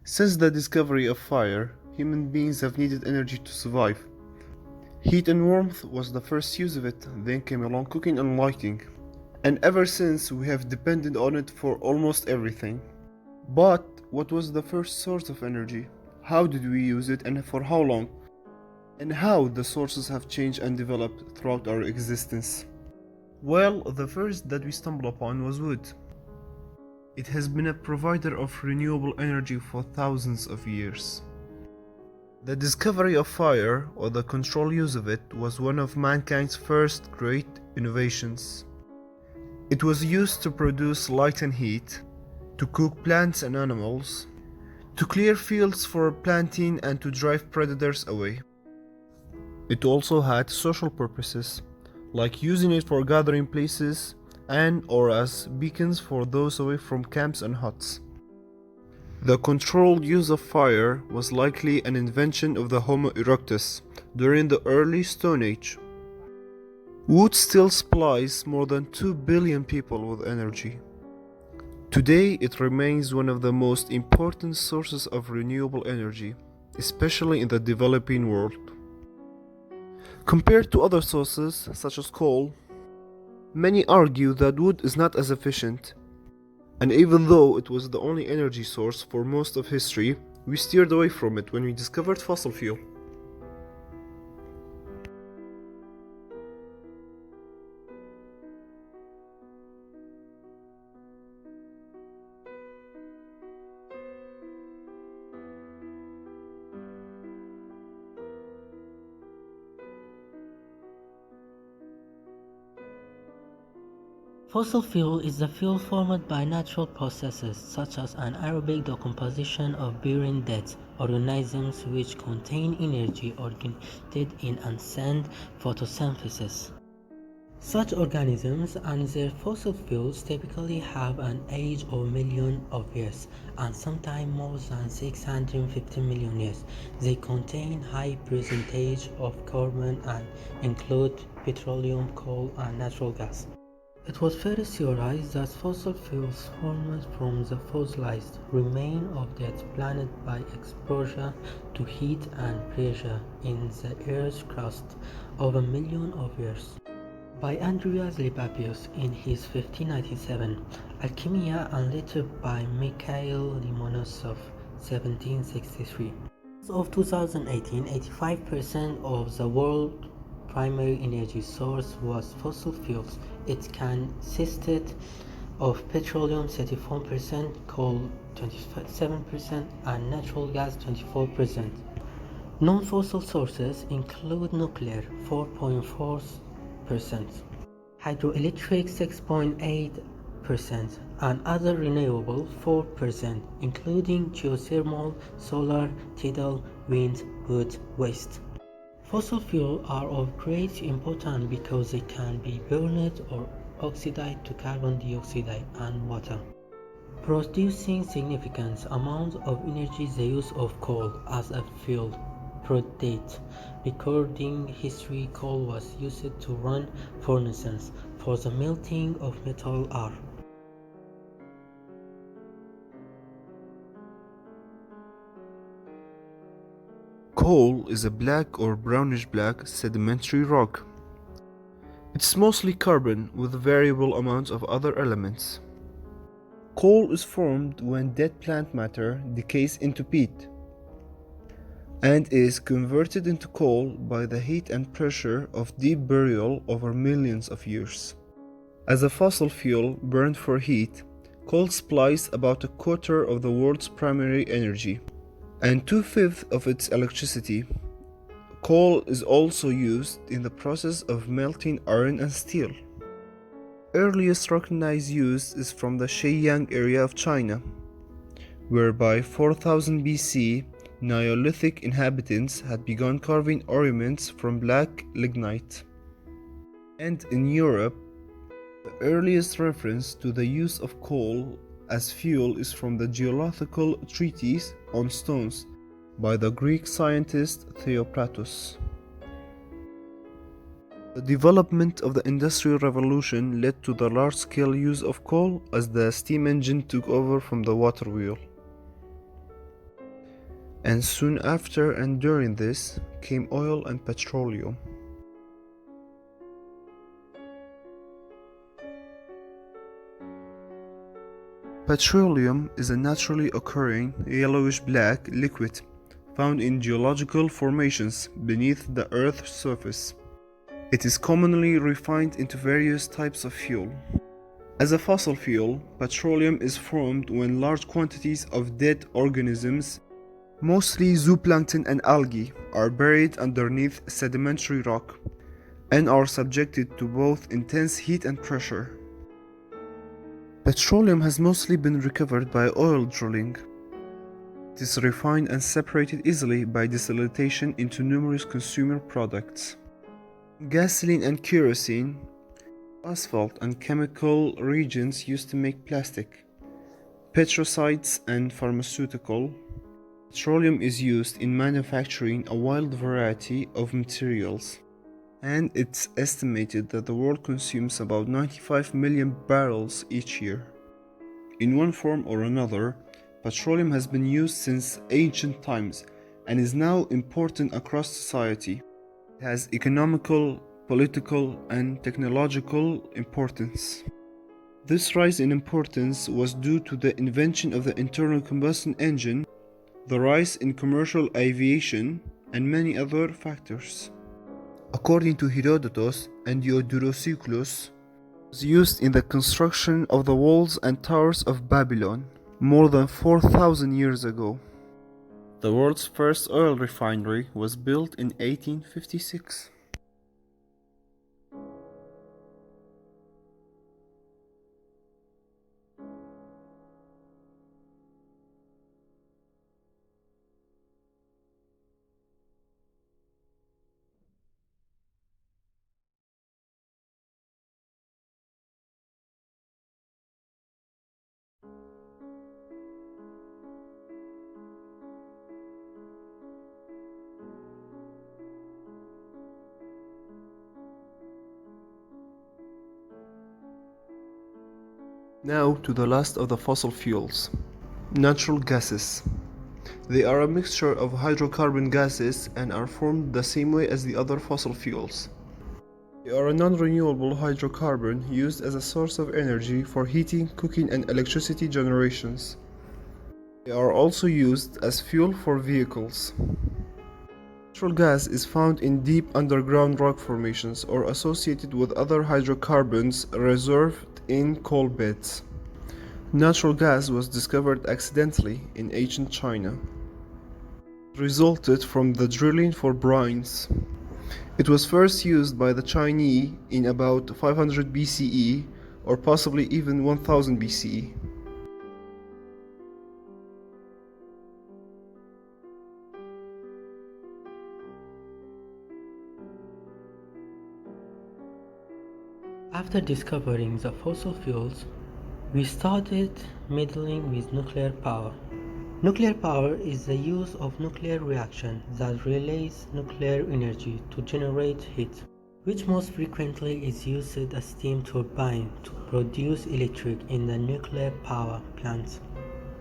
Since the discovery of fire, human beings have needed energy to survive. Heat and warmth was the first use of it, then came along cooking and lighting. And ever since, we have depended on it for almost everything. But what was the first source of energy? How did we use it and for how long? And how the sources have changed and developed throughout our existence? Well, the first that we stumbled upon was wood. It has been a provider of renewable energy for thousands of years. The discovery of fire, or the controlled use of it, was one of mankind's first great innovations. It was used to produce light and heat, to cook plants and animals, to clear fields for planting and to drive predators away. It also had social purposes, like using it for gathering places and or as beacons for those away from camps and huts. The controlled use of fire was likely an invention of the Homo erectus during the early Stone Age. Wood still supplies more than 2 billion people with energy. Today, it remains one of the most important sources of renewable energy, especially in the developing world. Compared to other sources, such as coal, many argue that wood is not as efficient. And even though it was the only energy source for most of history, we steered away from it when we discovered fossil fuel. Fossil fuel is the fuel formed by natural processes such as anaerobic decomposition of burying dead organisms which contain energy originated in ancient photosynthesis. Such organisms and their fossil fuels typically have an age of millions of years and sometimes more than 650 million years. They contain high percentage of carbon and include petroleum, coal and natural gas. It was first theorized that fossil fuels formed from the fossilized remains of the planet by exposure to heat and pressure in the Earth's crust over millions of years. By Andreas Libavius in his 1597 Alchemia and later by Mikhail Lomonosov 1763. As of 2018, 85% of the world's primary energy source was fossil fuels. It consisted of petroleum 34%, coal 27%, and natural gas 24%. Non-fossil sources include nuclear 4.4%, hydroelectric 6.8%, and other renewable 4%, including geothermal, solar, tidal, wind, wood, waste. Fossil fuels are of great importance because they can be burned or oxidized to carbon dioxide and water, producing significant amounts of energy. The use of coal as a fuel predates recording history. Coal was used to run furnaces for the melting of metal ore. Coal is a black or brownish-black sedimentary rock. It's mostly carbon with variable amounts of other elements. Coal is formed when dead plant matter decays into peat and is converted into coal by the heat and pressure of deep burial over millions of years. As a fossil fuel burned for heat, coal supplies about a quarter of the world's primary energy and 2/5 of its electricity. Coal is also used in the process of melting iron and steel. Earliest recognized use is from the Shenyang area of China, where by 4000 BC, Neolithic inhabitants had begun carving ornaments from black lignite. And in Europe, the earliest reference to the use of coal as fuel is from the geological treatise on stones by the Greek scientist Theopratus. The development of the Industrial Revolution led to the large-scale use of coal as the steam engine took over from the water wheel. And soon after and during this came oil and petroleum. Petroleum is a naturally occurring yellowish-black liquid found in geological formations beneath the Earth's surface. It is commonly refined into various types of fuel. As a fossil fuel, petroleum is formed when large quantities of dead organisms, mostly zooplankton and algae, are buried underneath sedimentary rock and are subjected to both intense heat and pressure. Petroleum has mostly been recovered by oil drilling. It is refined and separated easily by desalination into numerous consumer products. Gasoline and kerosene, asphalt and chemical reagents used to make plastic, petricides and pharmaceutical. Petroleum is used in manufacturing a wide variety of materials, and it's estimated that the world consumes about 95 million barrels each year. In one form or another, petroleum has been used since ancient times and is now important across society. It has economical, political, and technological importance. This rise in importance was due to the invention of the internal combustion engine, the rise in commercial aviation, and many other factors. According to Herodotus and Diodorus, it was used in the construction of the walls and towers of Babylon more than 4,000 years ago. The world's first oil refinery was built in 1856. Now to the last of the fossil fuels, natural gases. They are a mixture of hydrocarbon gases and are formed the same way as the other fossil fuels. They are a non-renewable hydrocarbon used as a source of energy for heating, cooking, and electricity generations. They are also used as fuel for vehicles. Natural gas is found in deep underground rock formations or associated with other hydrocarbons reserved in coal beds. Natural gas was discovered accidentally in ancient China. It resulted from the drilling for brines. It was first used by the Chinese in about 500 BCE or possibly even 1000 BCE. After discovering the fossil fuels, we started meddling with nuclear power. Nuclear power is the use of nuclear reaction that relays nuclear energy to generate heat, which most frequently is used as steam turbine to produce electric in the nuclear power plants.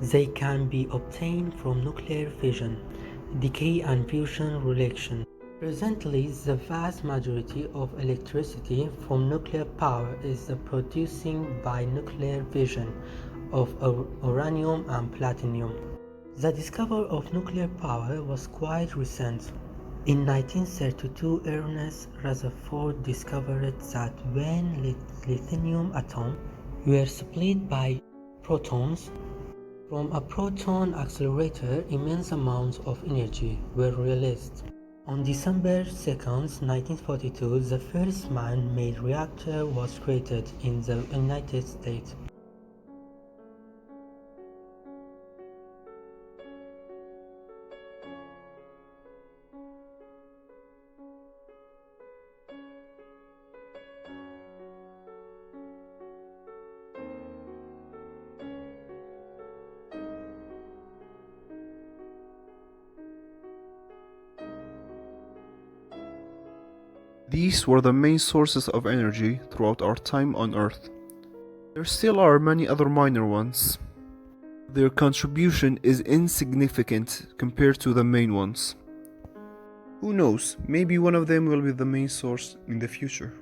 They can be obtained from nuclear fission, decay and fusion reaction. Presently, the vast majority of electricity from nuclear power is producing by nuclear fission of uranium and platinum. The discovery of nuclear power was quite recent. In 1932, Ernest Rutherford discovered that when lithium atoms were split by protons from a proton accelerator, immense amounts of energy were released. On December 2, 1942, the first man-made reactor was created in the United States. These were the main sources of energy throughout our time on Earth. There still are many other minor ones. Their contribution is insignificant compared to the main ones. Who knows, maybe one of them will be the main source in the future.